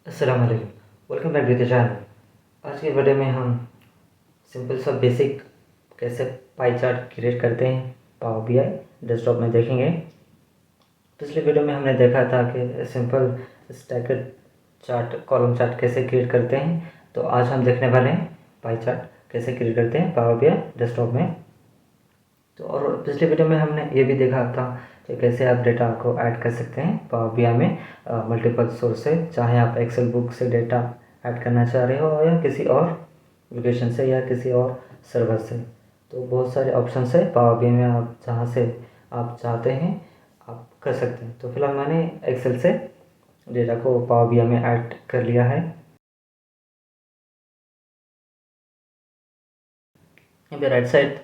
अस्सलाम वालेकुम। Welcome back to the channel. आज की वीडियो में हम सिंपल सा बेसिक कैसे पाई चार्ट क्रिएट करते हैं पावर बीआई डेस्कटॉप में देखेंगे। पिछले वीडियो में हमने देखा था कि सिंपल स्टैकेड चार्ट कॉलम चार्ट कैसे क्रिएट करते हैं, तो आज हम देखने वाले हैं पाई चार्ट कैसे क्रिएट करते हैं पावर बीआई डेस्कटॉप में। तो और पिछले वीडियो में हमने ये भी देखा था कि कैसे आप डेटा को ऐड कर सकते हैं पावर बीआई में मल्टीपल सोर्स से, चाहे आप एक्सेल बुक से डेटा ऐड करना चाह रहे हो या किसी और लोकेशन से या किसी और सर्वर से। तो बहुत सारे ऑप्शन है पावर बीआई में, आप जहाँ से आप चाहते हैं आप कर सकते हैं। तो फिलहाल मैंने एक्सेल से डेटा को पावर बीआई में ऐड कर लिया है। यहाँ पे राइट साइड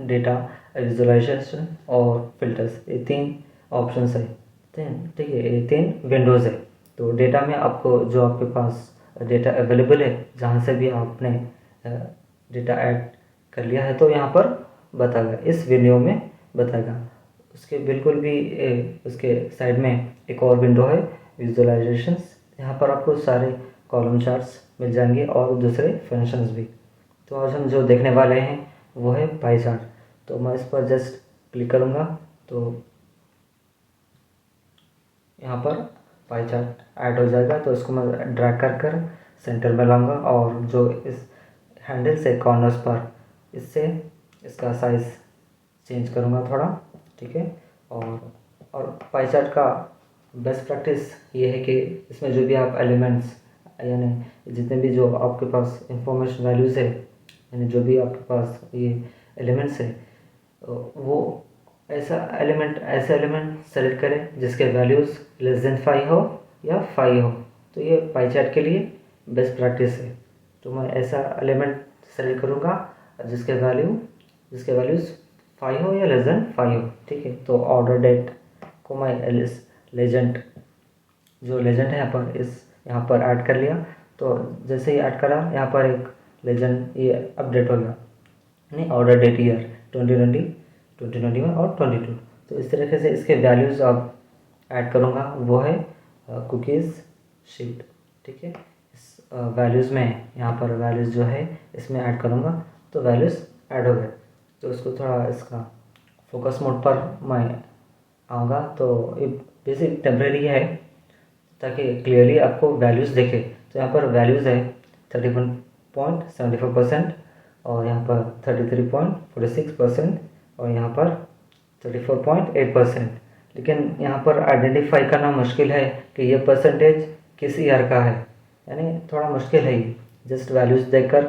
डेटा विजुअलाइजेशन और फिल्टर्स, ये तीन ऑप्शंस है। ठीक है, ये तीन विंडोज़ है। तो डेटा में आपको जो आपके पास डेटा अवेलेबल है, जहाँ से भी आपने डेटा ऐड कर लिया है, तो यहाँ पर बताएगा, इस विंडो में बताएगा। उसके बिल्कुल भी उसके साइड में एक और विंडो है विजुअलाइजेशंस। यहाँ पर आपको सारे कॉलम चार्ट्स मिल जाएंगे और दूसरे फंक्शंस भी। तो आज हम जो देखने वाले हैं वो है पाई चार्ट। तो मैं इस पर जस्ट क्लिक करूँगा तो यहाँ पर पाई चार्ट ऐड हो जाएगा। तो इसको मैं ड्रैग कर कर सेंटर में लाऊंगा और जो इस हैंडल से कॉर्नर्स पर इससे इसका साइज़ चेंज करूँगा थोड़ा, ठीक है। और पाई चार्ट का बेस्ट प्रैक्टिस ये है कि इसमें जो भी आप एलिमेंट्स, यानी जितने भी जो आपके पास इंफॉर्मेशन वैल्यूज़ है, यानी जो भी आपके पास ये एलिमेंट्स है, वो ऐसे एलिमेंट सेलेक्ट करें जिसके वैल्यूज़ लेस देन 5 हो या 5 हो। तो ये पाई चार्ट के लिए बेस्ट प्रैक्टिस है। तो मैं ऐसा एलिमेंट सेलेक्ट करूँगा जिसके वैल्यूज़ 5 हो या लेस देन 5 हो, ठीक है। तो ऑर्डर डेट को मैं लेजेंड है यहाँ पर ऐड कर लिया। तो जैसे ही ऐड करा, यहाँ पर एक लेजेंड ये अपडेट हो गया, नहीं ऑर्डर डेट ईयर 2020, 2021 और 22। तो इस तरीके से इसके वैल्यूज़ आप ऐड करूँगा, वो है कुकीज़ शीट, ठीक है। इस वैल्यूज़ में यहाँ पर वैल्यूज़ जो है इसमें ऐड करूँगा, तो वैल्यूज़ ऐड हो गए। तो इसको थोड़ा इसका फोकस मोड पर मैं आऊँगा। तो ये बेसिक टेम्परेरी है ताकि क्लियरली आपको वैल्यूज़ दिखे। तो यहाँ पर वैल्यूज़ है 31.74% और यहाँ पर 33.46% और यहाँ पर 34.8%। लेकिन यहाँ पर आइडेंटिफाई करना मुश्किल है कि ये परसेंटेज किस ईयर का है, यानी थोड़ा मुश्किल है ये। जस्ट वैल्यूज़ देखकर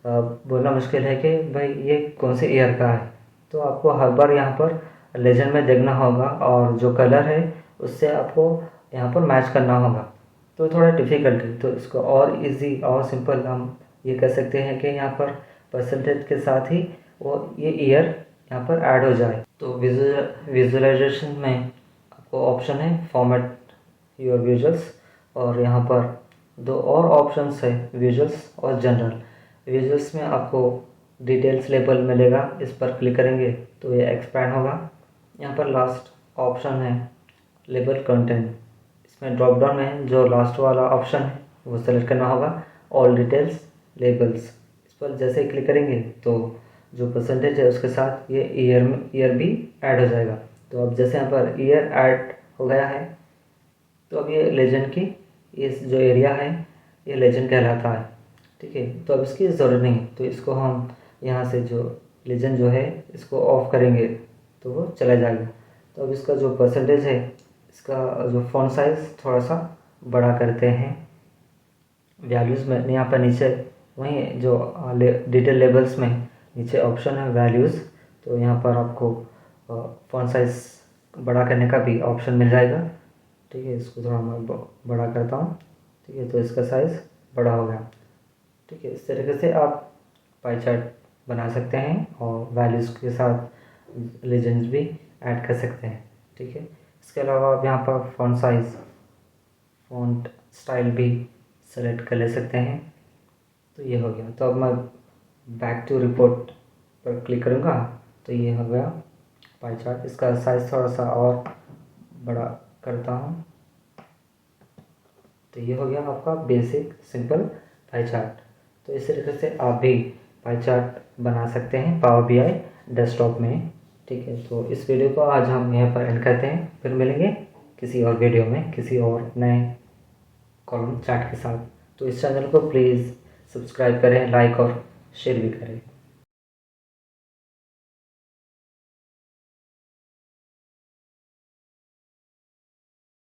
बोलना मुश्किल है कि भाई ये कौन से ईयर का है। तो आपको हर बार यहाँ पर लेजेंड में देखना होगा और जो कलर है उससे आपको यहाँ पर मैच करना होगा। तो थोड़ा डिफ़िकल्ट है। तो इसको और इजी और सिंपल हम ये कर सकते हैं कि यहाँ पर परसेंटेज के साथ ही वो ये ईयर यहाँ पर ऐड हो जाए। तो विजुअलाइजेशन में आपको ऑप्शन है फॉर्मेट योर विजुअल्स, और यहाँ पर दो और ऑप्शंस है विजुअल्स और जनरल। विजुअल्स में आपको डिटेल्स लेबल मिलेगा, इस पर क्लिक करेंगे तो ये एक्सपैंड होगा। यहाँ पर लास्ट ऑप्शन है लेबल कंटेंट, इसमें ड्रॉप डाउन में जो लास्ट वाला ऑप्शन है वो सेलेक्ट करना होगा, ऑल डिटेल्स लेबल्स। इस पर जैसे ही क्लिक करेंगे तो जो परसेंटेज है उसके साथ ये ईयर भी ऐड हो जाएगा। तो अब जैसे यहाँ पर ईयर ऐड हो गया है, तो अब ये लेजेंड की ये जो एरिया है ये लेजेंड कहलाता है, ठीक है। तो अब इसकी ज़रूरत नहीं है, तो इसको हम यहाँ से जो लेजेंड जो है इसको ऑफ करेंगे तो वो चला जाएगा। तो अब इसका जो परसेंटेज है, इसका जो फॉन्ट साइज़ थोड़ा सा बड़ा करते हैं। वैल्यूज़ में यहाँ पर नीचे वहीं जो डिटेल लेबल्स में नीचे ऑप्शन है वैल्यूज़, तो यहाँ पर आपको फॉन्ट साइज़ बड़ा करने का भी ऑप्शन मिल जाएगा, ठीक है। इसको थोड़ा मैं बड़ा करता हूँ, ठीक है। तो इसका साइज़ बड़ा हो गया, ठीक है। इस तरीके से आप पाई चार्ट बना सकते हैं और वैल्यूज़ के साथ लेजेंड्स भी ऐड कर सकते हैं, ठीक है। इसके अलावा आप यहाँ पर फॉन्ट साइज़, फॉन्ट स्टाइल भी सेलेक्ट कर ले सकते हैं। तो ये हो गया। तो अब मैं बैक टू रिपोर्ट पर क्लिक करूँगा तो ये हो गया पाई चार्ट। इसका साइज़ थोड़ा सा और बड़ा करता हूँ, तो ये हो गया आपका बेसिक सिंपल पाई चार्ट। तो इस तरीके से आप भी पाई चार्ट बना सकते हैं पावर बीआई डेस्कटॉप में। ठीक है, तो इस वीडियो को आज हम यहाँ पर एंड करते हैं, फिर मिलेंगे किसी और वीडियो में किसी और नए कॉलम चार्ट के साथ। तो इस चैनल को प्लीज़ सब्सक्राइब करें, लाइक और शेयर भी करें।